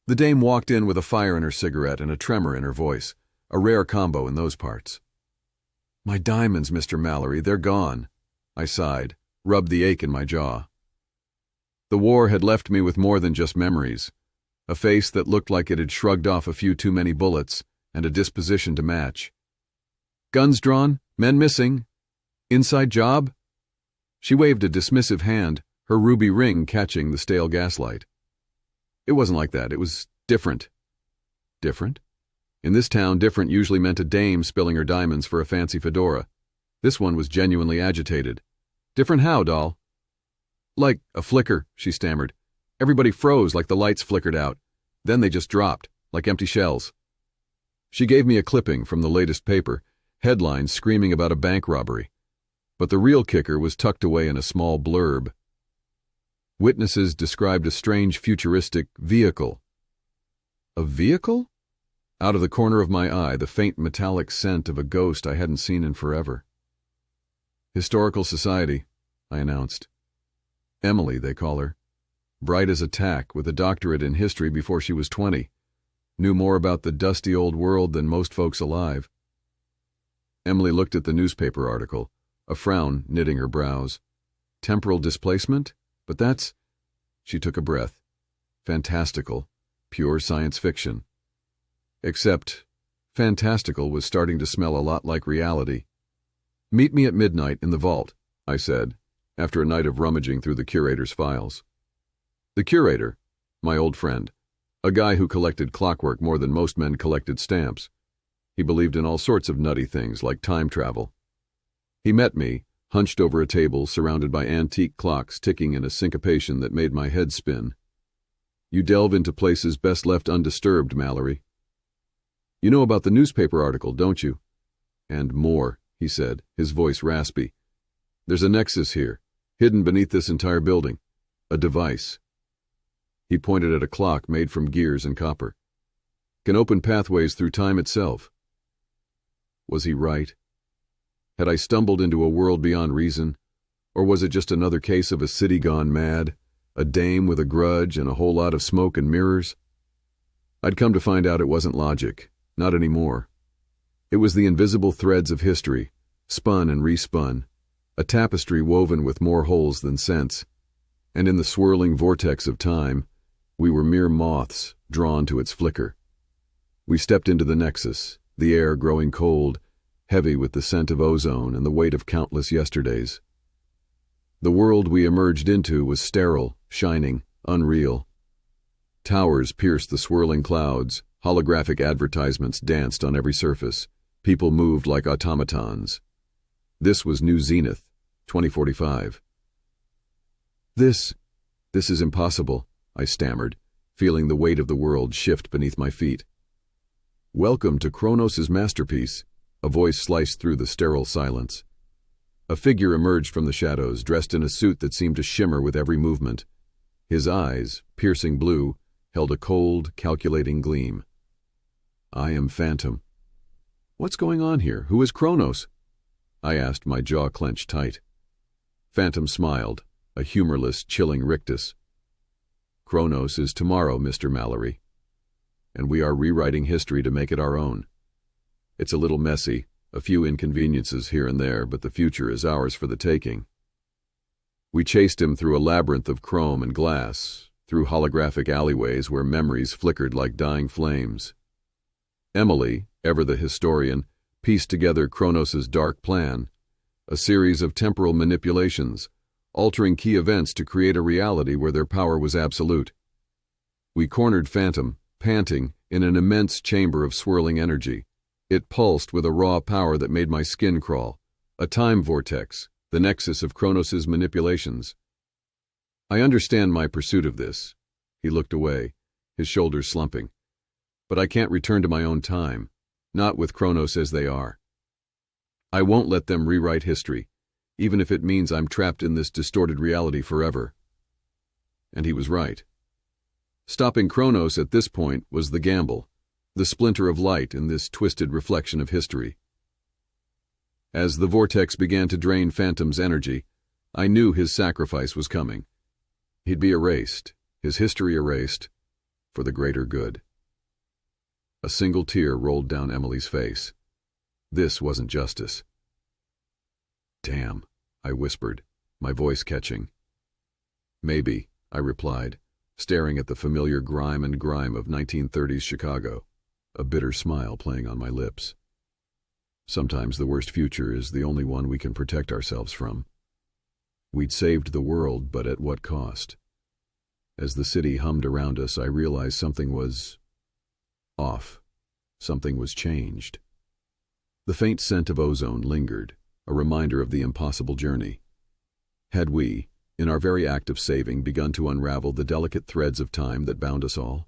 The dame walked in with a fire in her cigarette and a tremor in her voice, a rare combo in those parts. "My diamonds, Mr. Mallory, they're gone," I sighed, rubbed the ache in my jaw. The war had left me with more than just memories, a face that looked like it had shrugged off a few too many bullets, and a disposition to match. "Guns drawn, men missing. Inside job?" She waved a dismissive hand, her ruby ring catching the stale gaslight. It wasn't like that, it was different. Different? In this town, different usually meant a dame spilling her diamonds for a fancy fedora. This one was genuinely agitated. "Different how, doll?" "Like a flicker," she stammered. "Everybody froze like the lights flickered out. Then they just dropped, like empty shells." She gave me a clipping from the latest paper, headlines screaming about a bank robbery. But the real kicker was tucked away in a small blurb. Witnesses described a strange futuristic vehicle. A vehicle? Out of the corner of my eye, the faint metallic scent of a ghost I hadn't seen in forever. "Historical Society," I announced. "Emily, they call her. Bright as a tack, with a doctorate in history before she was 20. Knew more about the dusty old world than most folks alive." Emily looked at the newspaper article, a frown knitting her brows. "Temporal displacement? But that's—" She took a breath. "Fantastical. Pure science fiction." Except, fantastical was starting to smell a lot like reality. "Meet me at midnight in the vault," I said, after a night of rummaging through the curator's files. The curator, my old friend, a guy who collected clockwork more than most men collected stamps. He believed in all sorts of nutty things like time travel. He met me, hunched over a table surrounded by antique clocks ticking in a syncopation that made my head spin. "You delve into places best left undisturbed, Mallory." "You know about the newspaper article, don't you?" "And more," he said, his voice raspy. "There's a nexus here, hidden beneath this entire building. A device." He pointed at a clock made from gears and copper. "Can open pathways through time itself." Was he right? Had I stumbled into a world beyond reason, or was it just another case of a city gone mad, a dame with a grudge and a whole lot of smoke and mirrors? I'd come to find out it wasn't logic, not anymore. It was the invisible threads of history, spun and respun, a tapestry woven with more holes than sense, and in the swirling vortex of time, we were mere moths drawn to its flicker. We stepped into the nexus, the air growing cold, heavy with the scent of ozone and the weight of countless yesterdays. The world we emerged into was sterile, shining, unreal. Towers pierced the swirling clouds, holographic advertisements danced on every surface, people moved like automatons. This was New Zenith, 2045. This is impossible," I stammered, feeling the weight of the world shift beneath my feet. "Welcome to Kronos' masterpiece," a voice sliced through the sterile silence. A figure emerged from the shadows, dressed in a suit that seemed to shimmer with every movement. His eyes, piercing blue, held a cold, calculating gleam. "I am Phantom." "What's going on here? Who is Kronos?" I asked, my jaw clenched tight. Phantom smiled, a humorless, chilling rictus. "Kronos is tomorrow, Mr. Mallory, and we are rewriting history to make it our own. It's a little messy, a few inconveniences here and there, but the future is ours for the taking." We chased him through a labyrinth of chrome and glass, through holographic alleyways where memories flickered like dying flames. Emily, ever the historian, pieced together Kronos' dark plan, a series of temporal manipulations, altering key events to create a reality where their power was absolute. We cornered Phantom, panting, in an immense chamber of swirling energy. It pulsed with a raw power that made my skin crawl, a time vortex, the nexus of Kronos' manipulations. "I understand my pursuit of this." He looked away, his shoulders slumping. "But I can't return to my own time, not with Kronos as they are. I won't let them rewrite history, even if it means I'm trapped in this distorted reality forever." And he was right. Stopping Kronos at this point was the gamble, the splinter of light in this twisted reflection of history. As the vortex began to drain Phantom's energy, I knew his sacrifice was coming. He'd be erased, his history erased, for the greater good. A single tear rolled down Emily's face. This wasn't justice. "Damn," I whispered, my voice catching. "Maybe," I replied, staring at the familiar grime of 1930s Chicago, a bitter smile playing on my lips. Sometimes the worst future is the only one we can protect ourselves from. We'd saved the world, but at what cost? As the city hummed around us, I realized something was off. Something was changed. The faint scent of ozone lingered, a reminder of the impossible journey. Had we, in our very act of saving, begun to unravel the delicate threads of time that bound us all?